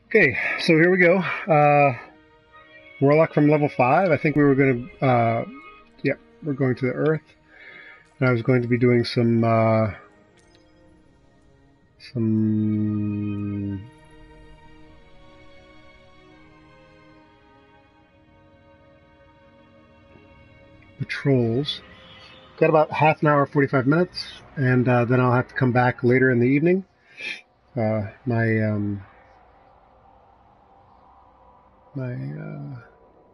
Okay, so here we go. Warlock from level 5. I think we were going to, yep, we're going to the Earth. And I was going to be doing some patrols. Got about half an hour, 45 minutes, and then I'll have to come back later in the evening. My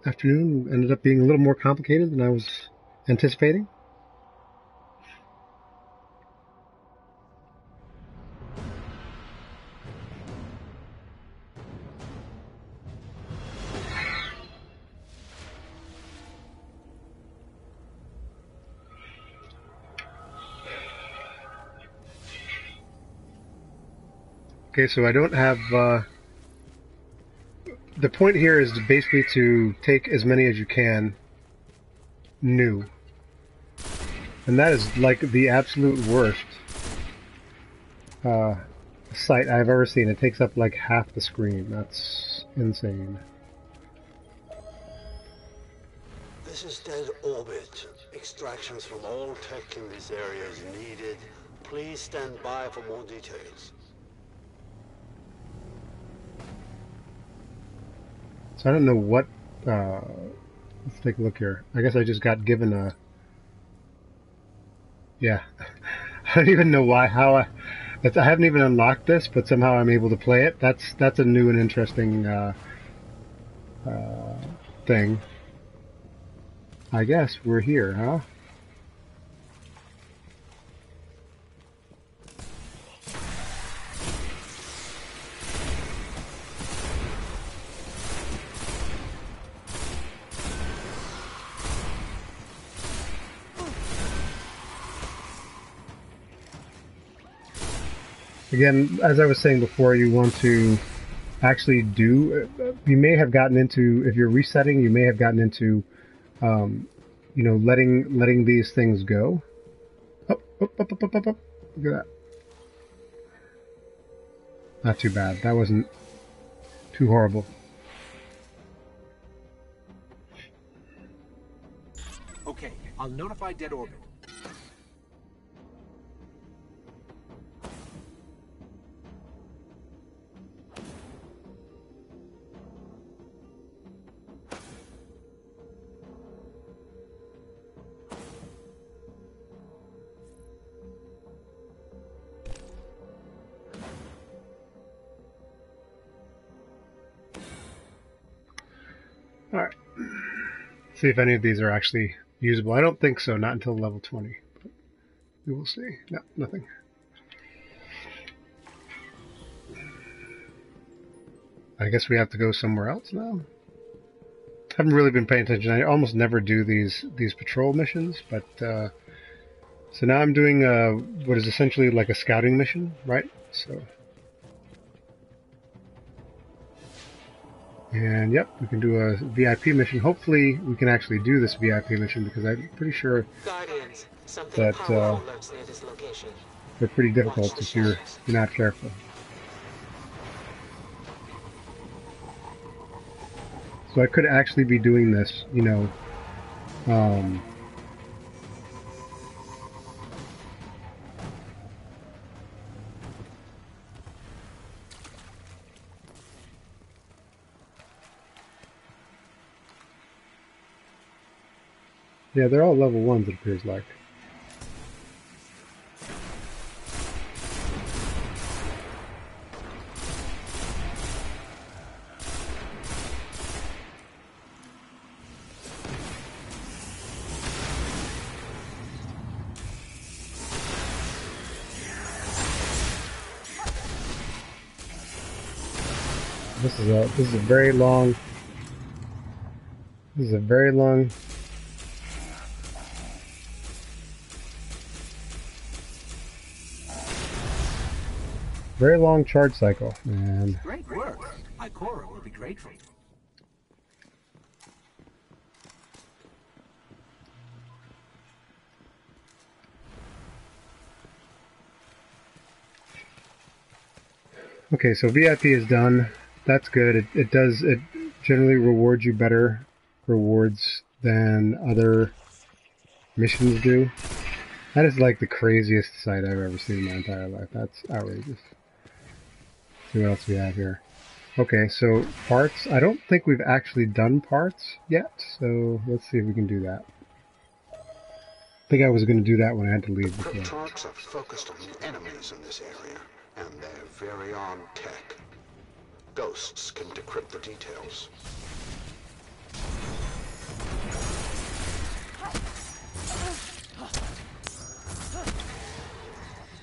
afternoon ended up being a little more complicated than I was anticipating. Okay, so I don't have... the point here is basically to take as many as you can new. And that is like the absolute worst site I've ever seen. It takes up like half the screen. That's insane. This is dead orbit. Extractions from all tech in this area is needed. Please stand by for more details. So I don't know what, let's take a look here. I guess I just got given a, yeah, I don't even know why, how I haven't even unlocked this, but somehow I'm able to play it. That's a new and interesting, thing. I guess we're here, huh? Again, as I was saying before, you want to actually do, you may have gotten into, if you're resetting, you may have gotten into, you know, letting these things go. Up. Look at that. Not too bad. That wasn't too horrible. Okay, I'll notify dead orbit. Alright. See if any of these are actually usable. I don't think so, not until level 20. But we will see. No, nothing. I guess we have to go somewhere else now. Haven't really been paying attention. I almost never do these patrol missions, but so now I'm doing what is essentially like a scouting mission, right? So, and yep, we can do a VIP mission. Hopefully, we can actually do this VIP mission because I'm pretty sure that they're pretty difficult if you're not careful. So I could actually be doing this, you know, yeah, they're all level 1s, it appears like. This is a very long charge cycle, and Great work. Ikora will be grateful. Okay, so VIP is done. that's good. It does, it generally rewards you better rewards than other missions do. That is like the craziest sight I've ever seen in my entire life. That's outrageous. Let's see what else we have here. Okay, so parts. I don't think we've actually done parts yet, so let's see if we can do that. I think I was going to do that when I had to leave before. Cryptarchs are focused on the enemies in this area, and they're very on tech. Ghosts can decrypt the details.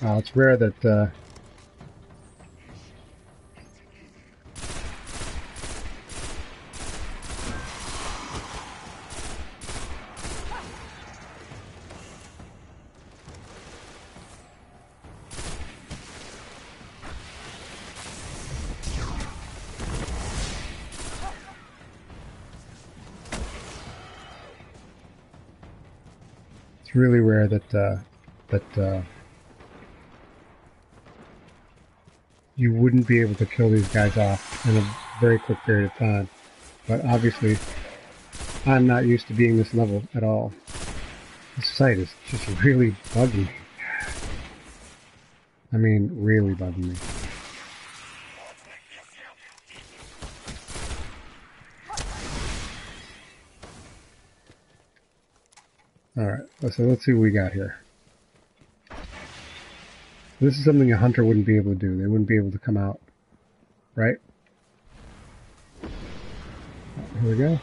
It's rare that it's really rare that you wouldn't be able to kill these guys off in a very quick period of time. But obviously, I'm not used to being this level at all. This site is just really bugging me. I mean, really bugging me. Alright, so let's see what we got here. This is something a hunter wouldn't be able to do. They wouldn't be able to come out, right? Here we go.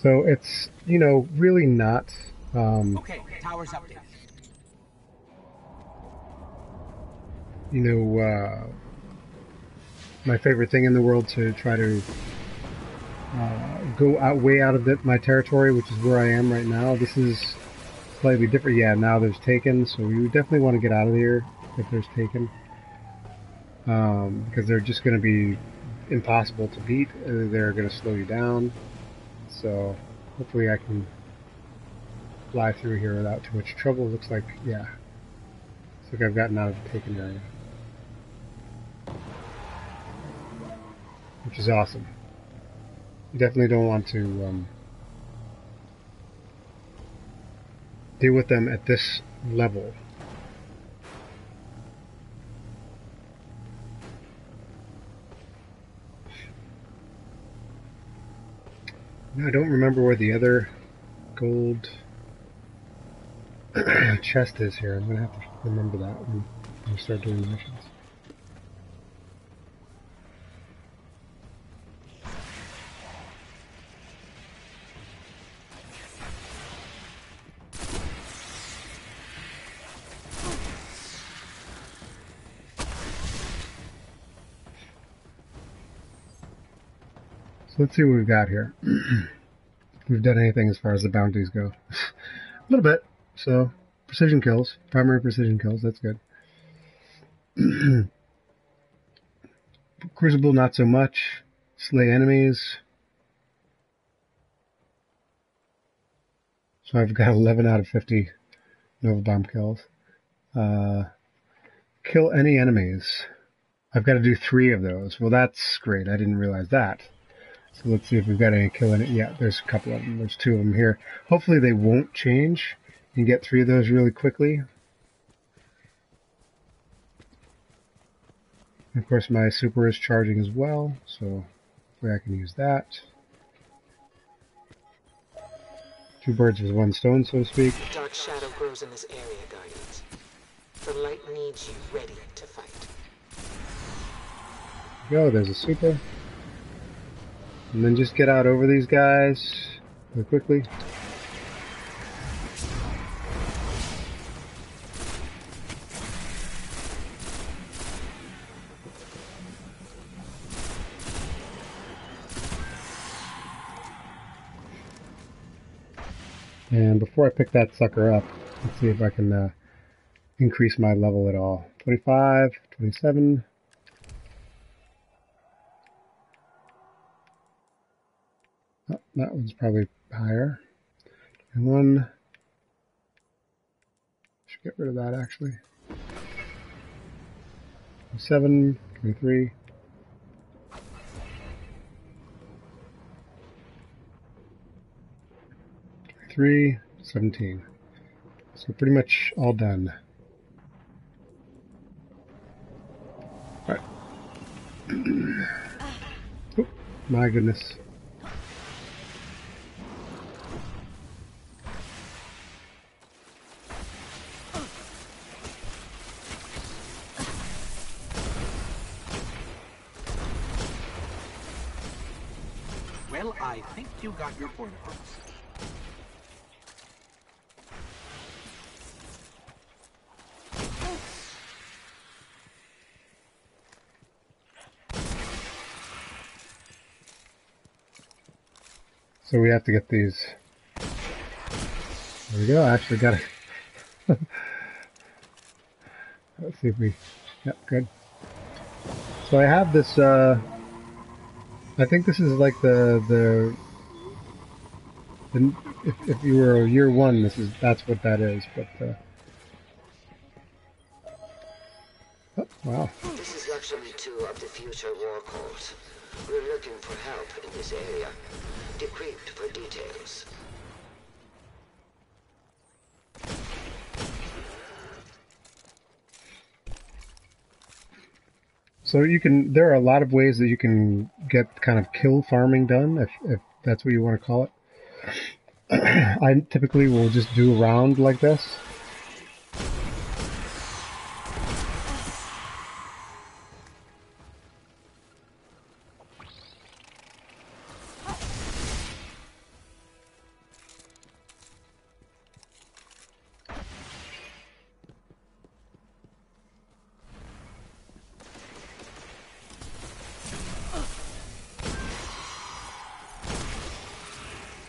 So it's, you know, really not... Okay, tower's updated. You know, my favorite thing in the world to try to go way out of my territory, which is where I am right now. This is slightly different. Yeah, now there's Taken, so we would definitely want to get out of here if there's Taken. Because they're just going to be impossible to beat. They're going to slow you down. So hopefully I can fly through here without too much trouble. Looks like, yeah. Looks like I've gotten out of the Taken area. Which is awesome. You definitely don't want to deal with them at this level. No, I don't remember where the other gold chest is here. I'm going to have to remember that when we start doing the missions. So let's see what we've got here. If we've done anything as far as the bounties go. A little bit. So, precision kills. Primary precision kills. That's good. Crucible, not so much. Slay enemies. So I've got 11 out of 50 Nova Bomb kills. Kill any enemies. I've got to do 3 of those. Well, that's great. I didn't realize that. So let's see if we've got any killing it. Yeah, there's a couple of them. There's 2 of them here. Hopefully they won't change. You can get 3 of those really quickly. And of course my super is charging as well, so hopefully I can use that. 2 birds with 1 stone, so to speak. Dark shadow grows in this area, Guardians. The light needs you ready to fight. There we go, there's a super. And then just get out over these guys really quickly. And before I pick that sucker up, let's see if I can increase my level at all. 25, 27. that one's probably higher. And one, should get rid of that actually. 7, 23. 23, 17. So pretty much all done. Alright. Oh, my goodness. Well, I think you got your point across. So we have to get these. There we go, I actually got it. Let's see if we... Yep, good. So I have this, I think this is like the if you were a year one, that's what that is, but, oh, wow. This is actually 2 of the future war calls. We're looking for help in this area. Decrypt for details. So there are a lot of ways that you can get kind of kill farming done, if that's what you want to call it. I typically will just do a round like this.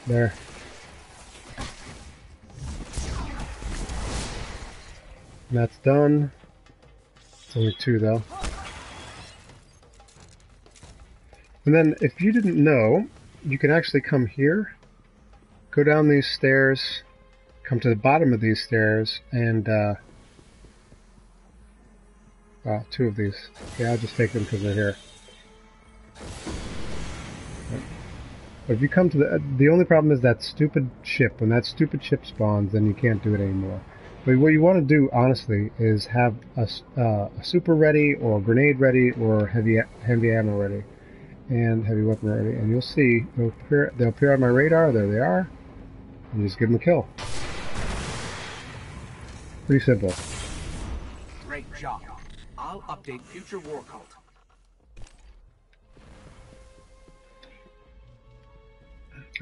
There. And that's done. It's only 2 though. And then if you didn't know, you can actually come here, go down these stairs, come to the bottom of these stairs, and 2 of these. Okay, I'll just take them because they're here. But if you come to the only problem is that stupid ship. When that stupid ship spawns, then you can't do it anymore. But what you want to do, honestly, is have a super ready, or grenade ready, or heavy ammo ready, and heavy weapon ready. And you'll see they'll appear on my radar. There they are. And just give them a kill. Pretty simple. Great job. I'll update future war cult.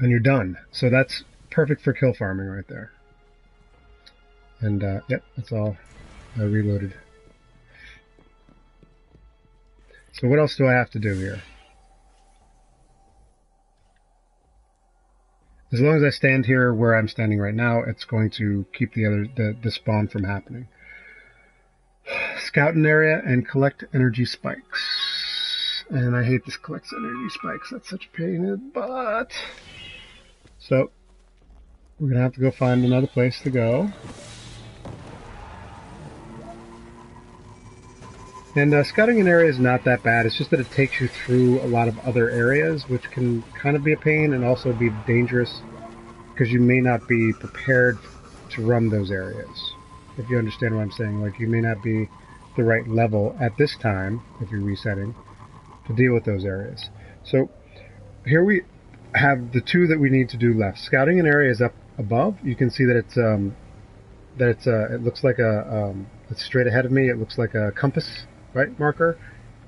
And you're done. So that's perfect for kill farming right there. And yep, that's all. I reloaded. So what else do I have to do here? As long as I stand here where I'm standing right now, it's going to keep the spawn from happening. Scout an area and collect energy spikes. And I hate this collects energy spikes. That's such a pain in the butt. So, we're going to have to go find another place to go. And scouting an area is not that bad. It's just that it takes you through a lot of other areas, which can kind of be a pain and also be dangerous because you may not be prepared to run those areas. If you understand what I'm saying. Like, you may not be the right level at this time, if you're resetting, to deal with those areas. So, here we have the 2 that we need to do left. Scouting an area is up above. You can see that it looks like it's straight ahead of me. It looks like a compass, right, marker.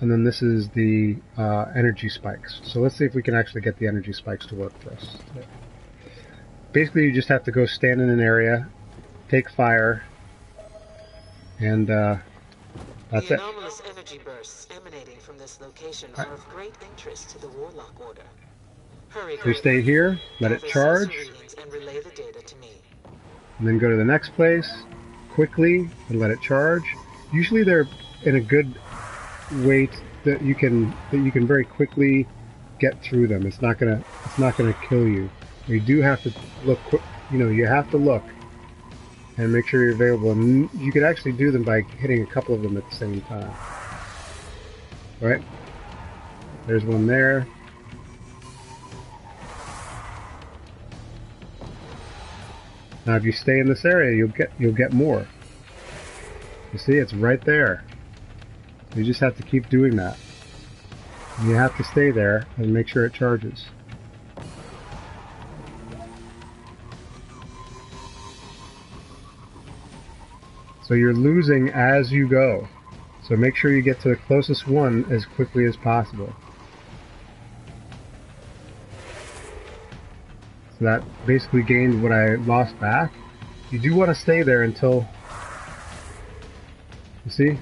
And then this is the energy spikes. So let's see if we can actually get the energy spikes to work for us. Basically, you just have to go stand in an area, take fire, and that's it. The anomalous energy bursts emanating from this location are of great interest to the Warlock Order. Hurry, We stay here, let it charge, and relay the data to me. and then go to the next place quickly and let it charge. Usually they're in a good way that you can very quickly get through them. It's not gonna kill you. You do have to look. You know, you have to look and make sure you're available. And you could actually do them by hitting a couple of them at the same time. All right. There's one there. Now, if you stay in this area, you'll get more. You see, it's right there. You just have to keep doing that. You have to stay there and make sure it charges. So you're losing as you go. So make sure you get to the closest one as quickly as possible. So that basically gained what I lost back. You do want to stay there until... You see?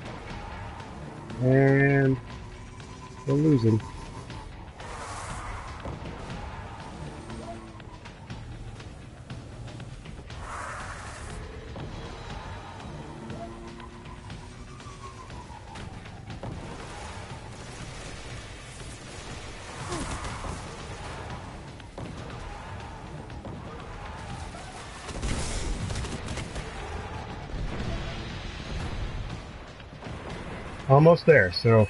And... we're losing. Almost there, so...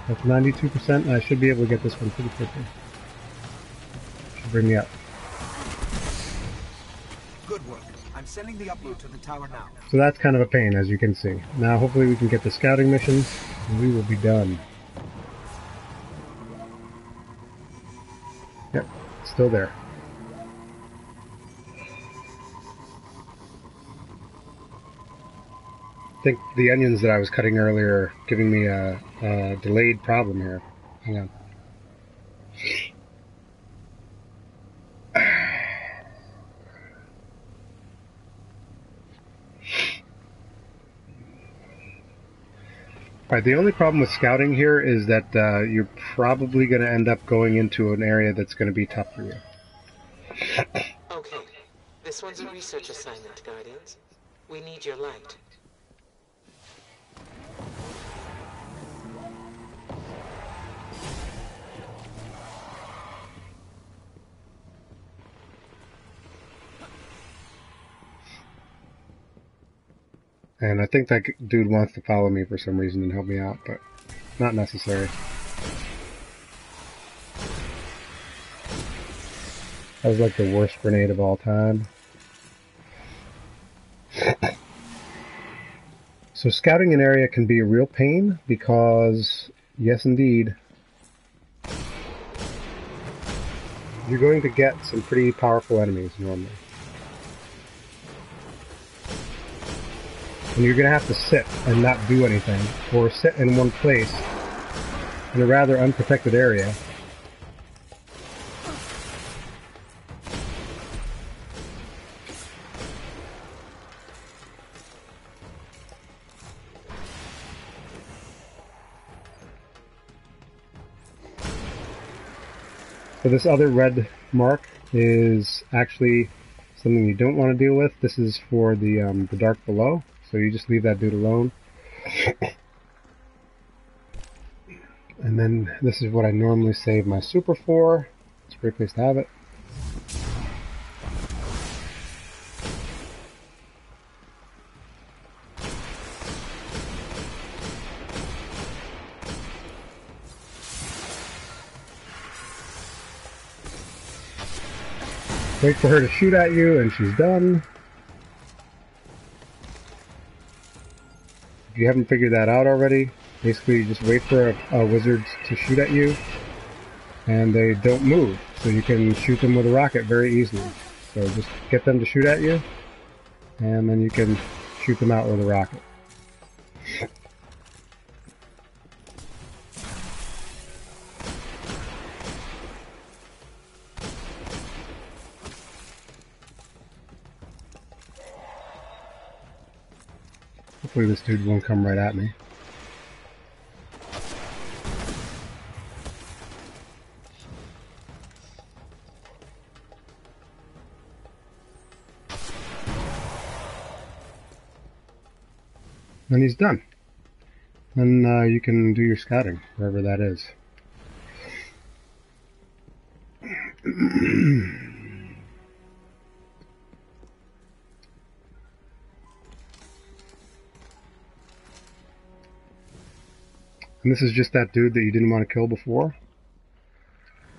That's 92%, and I should be able to get this one pretty quickly. Should bring me up. Good work. I'm sending the upload to the tower now. So that's kind of a pain, as you can see. Now, hopefully we can get the scouting missions, and we will be done. Yep, still there. I think the onions that I was cutting earlier are giving me a delayed problem here. Hang on. Alright, the only problem with scouting here is that you're probably going to end up going into an area that's going to be tough for you. Okay, this one's a research assignment, Guardians. We need your light. And I think that dude wants to follow me for some reason and help me out, but not necessary. That was like the worst grenade of all time. So scouting an area can be a real pain because, yes indeed, you're going to get some pretty powerful enemies normally. And you're going to have to sit and not do anything, or sit in one place in a rather unprotected area. So this other red mark is actually something you don't want to deal with. This is for the dark below. So you just leave that dude alone. And then this is what I normally save my super for. It's a great place to have it. Wait for her to shoot at you and she's done. If you haven't figured that out already, basically you just wait for a wizard to shoot at you and they don't move, so you can shoot them with a rocket very easily. So just get them to shoot at you and then you can shoot them out with a rocket. Hopefully this dude won't come right at me. then he's done. Then you can do your scouting, wherever that is. And this is just that dude that you didn't want to kill before.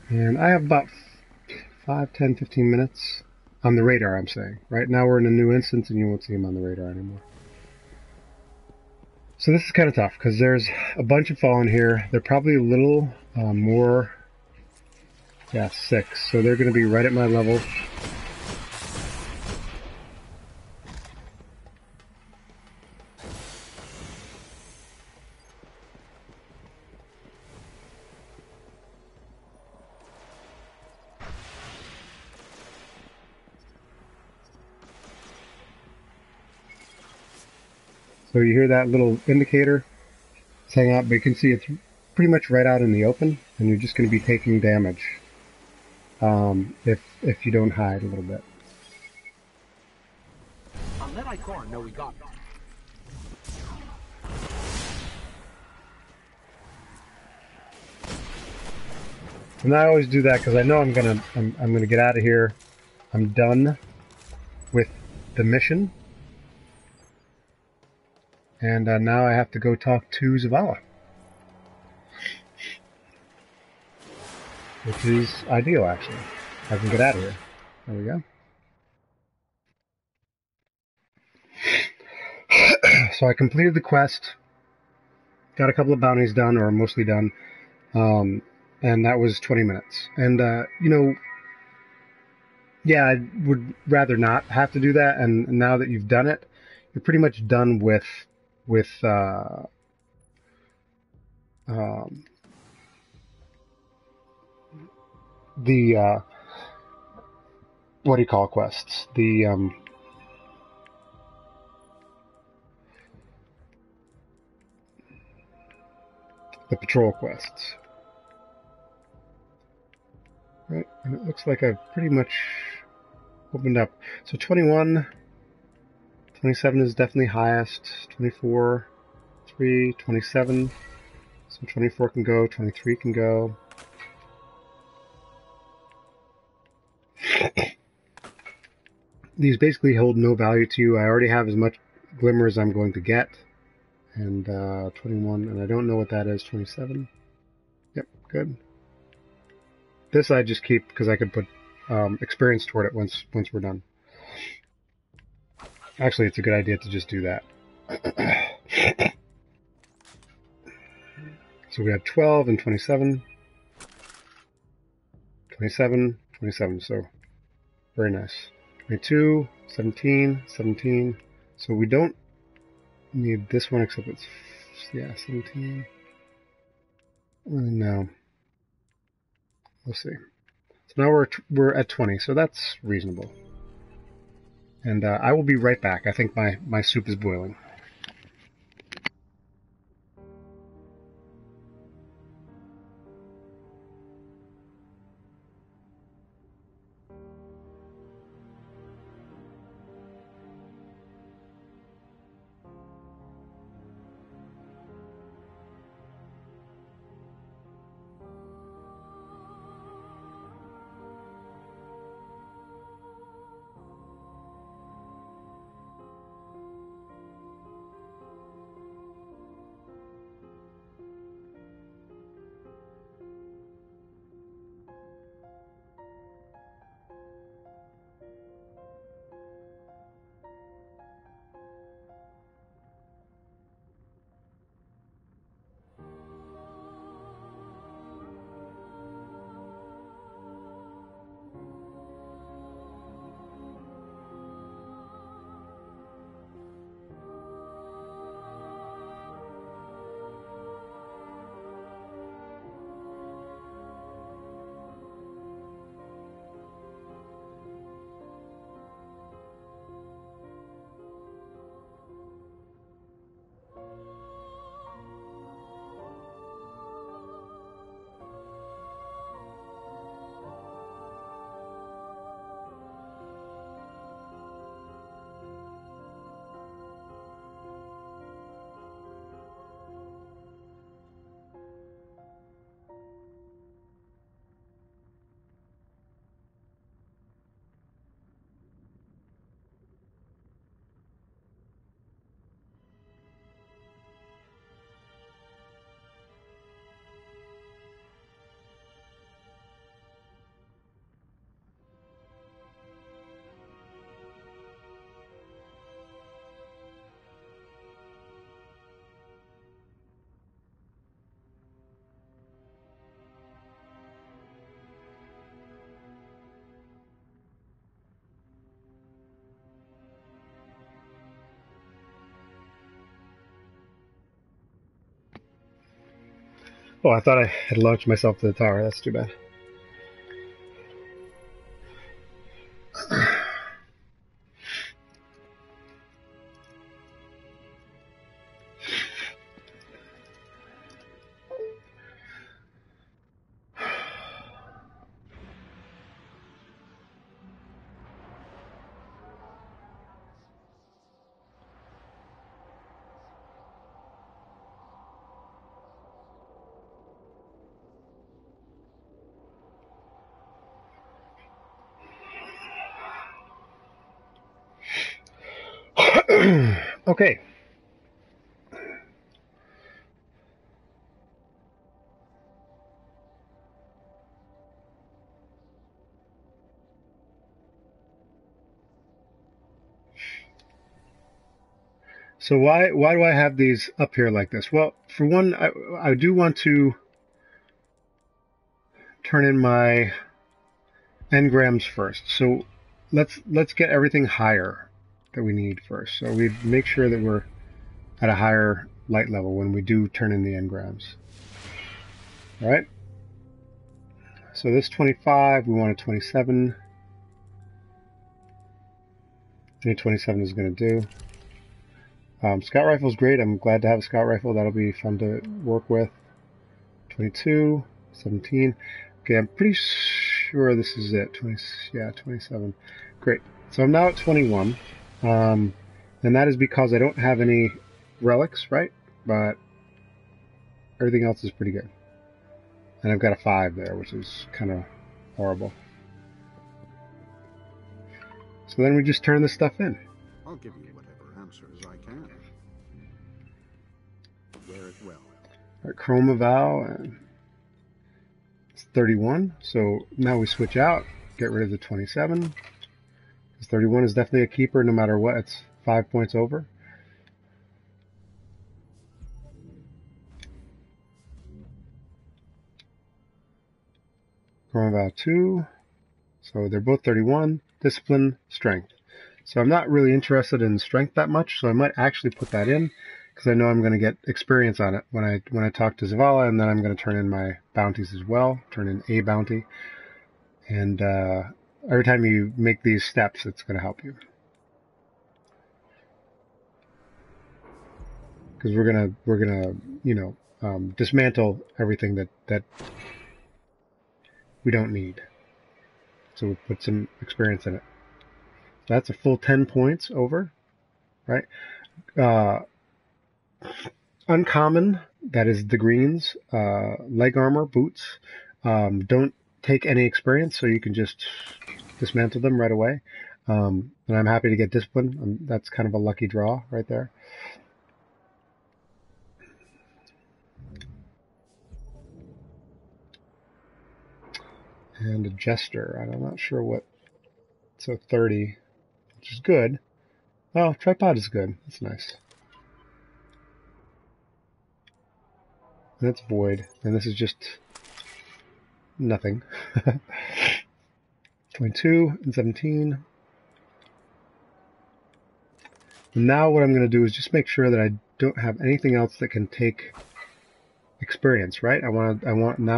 And I have about 5, 10, 15 minutes on the radar, I'm saying. Right now we're in a new instance and you won't see him on the radar anymore. So this is kind of tough because there's a bunch of fallen here. They're probably a little more, yeah, 6. So they're going to be right at my level. So you hear that little indicator saying out, but you can see it's pretty much right out in the open, and you're just going to be taking damage if you don't hide a little bit. I'll let Icorn know we got it. And I always do that because I know I'm gonna get out of here. I'm done with the mission. And now I have to go talk to Zavala. Which is ideal, actually. I can get out of here. There we go. So I completed the quest. Got a couple of bounties done, or mostly done. And that was 20 minutes. And, you know, yeah, I would rather not have to do that. And now that you've done it, you're pretty much done with the what do you call quests? The patrol quests, right? And it looks like I've pretty much opened up. So 21, 27 is definitely highest. 24, 3, 27. So 24 can go. 23 can go. These basically hold no value to you. I already have as much glimmer as I'm going to get. And 21, and I don't know what that is. 27. Yep, good. This I just keep because I could put experience toward it once we're done. Actually, it's a good idea to just do that. So we have 12 and 27. 27, 27, so very nice. 22, 17, 17. So we don't need this one except it's, yeah, 17. No. We'll see. So now we're at 20, so that's reasonable. And I will be right back. I think my soup is boiling. Oh, I thought I had launched myself to the tower. That's too bad. Okay. So why do I have these up here like this? Well, for one, I do want to turn in my engrams first. So let's get everything higher that we need first. So we make sure that we're at a higher light level when we do turn in the engrams. All right. So this 25, we want a 27. Any 27 is going to do. Scout rifle is great. I'm glad to have a scout rifle. That'll be fun to work with. 22, 17. Okay, I'm pretty sure this is it. 27. Great. So I'm now at 21. And that is because I don't have any relics, right? But everything else is pretty good. And I've got a 5 there, which is kind of horrible. So then we just turn this stuff in. I'll give you whatever answers I can. Wear it well. All right, Chroma Vow, and it's 31. So now we switch out, get rid of the 27. Because 31 is definitely a keeper no matter what. It's 5 points over. Chroma Vow 2. So they're both 31. Discipline, Strength. So I'm not really interested in Strength that much, so I might actually put that in because I know I'm going to get experience on it when I talk to Zavala, and then I'm going to turn in my bounties as well, turn in a bounty. And every time you make these steps, it's going to help you. Because we're gonna dismantle everything that we don't need. So we'll put some experience in it. So that's a full 10 points over, right? Uncommon, that is the greens. Leg armor, boots. Don't take any experience, so you can just dismantle them right away. And I'm happy to get discipline. That's kind of a lucky draw right there. And a jester. I'm not sure what. So 30, which is good. Oh, tripod is good. That's nice. And that's void. And this is just nothing. 22 and 17. And now what I'm going to do is just make sure that I don't have anything else that can take experience, right? Now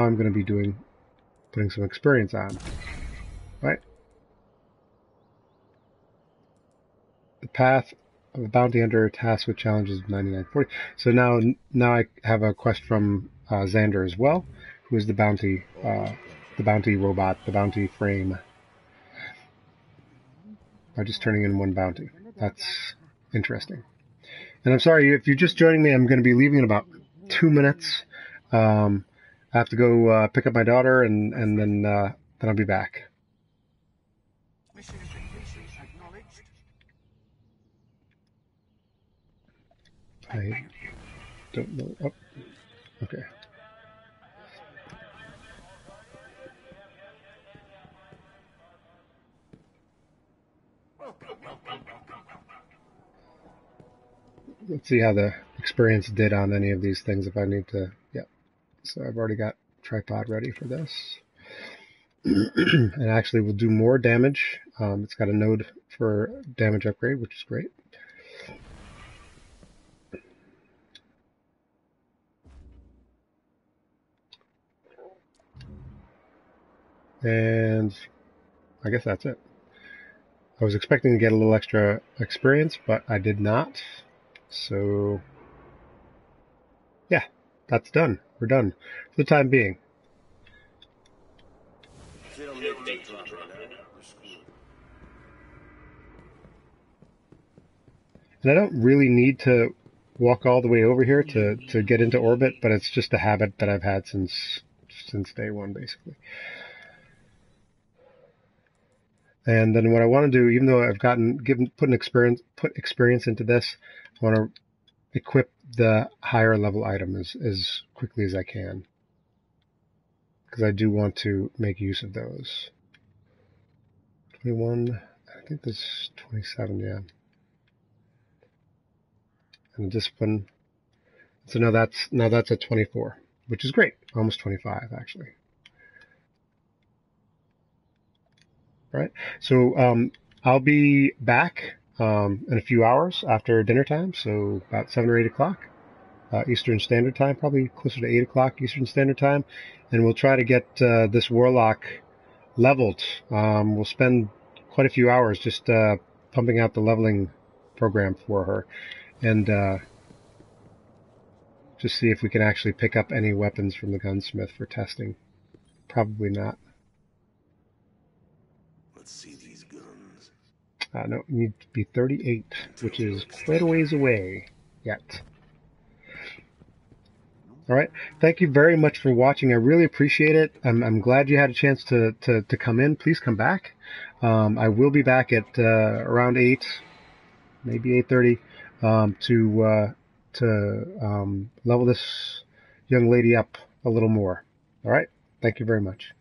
I'm going to be putting some experience on, right? The path of a bounty hunter tasked with challenges of 9940. So now I have a quest from Xander as well, who is the bounty robot, the bounty frame. By just turning in one bounty. That's interesting. And I'm sorry if you're just joining me. I'm going to be leaving in about 2 minutes. I have to go pick up my daughter, and then I'll be back. Mission completion acknowledged. I don't know. Oh, okay. Let's see how the experience did on any of these things if I need to. Yep. So I've already got tripod ready for this. And actually will do more damage. It's got a node for damage upgrade, which is great. And I guess that's it. I was expecting to get a little extra experience, but I did not. So, yeah, that's done. We're done for the time being. And I don't really need to walk all the way over here to get into orbit, but it's just a habit that I've had since day one, basically. And then what I want to do, even though I've put experience into this, I want to equip the higher level item as quickly as I can, because I do want to make use of those. 21, I think this is 27, yeah. And discipline. So now that's at 24, which is great. Almost 25, actually. Right. So I'll be back in a few hours after dinner time. So about 7 or 8 o'clock Eastern Standard Time, probably closer to 8 o'clock Eastern Standard Time, and we'll try to get this Warlock leveled. We'll spend quite a few hours just pumping out the leveling program for her, and just see if we can actually pick up any weapons from the gunsmith for testing. Probably not. Let's see these guns. No, we need to be 38, which is quite a ways away yet. All right. Thank you very much for watching. I really appreciate it. I'm glad you had a chance to come in. Please come back. I will be back at around 8, maybe 8:30, to level this young lady up a little more. All right. Thank you very much.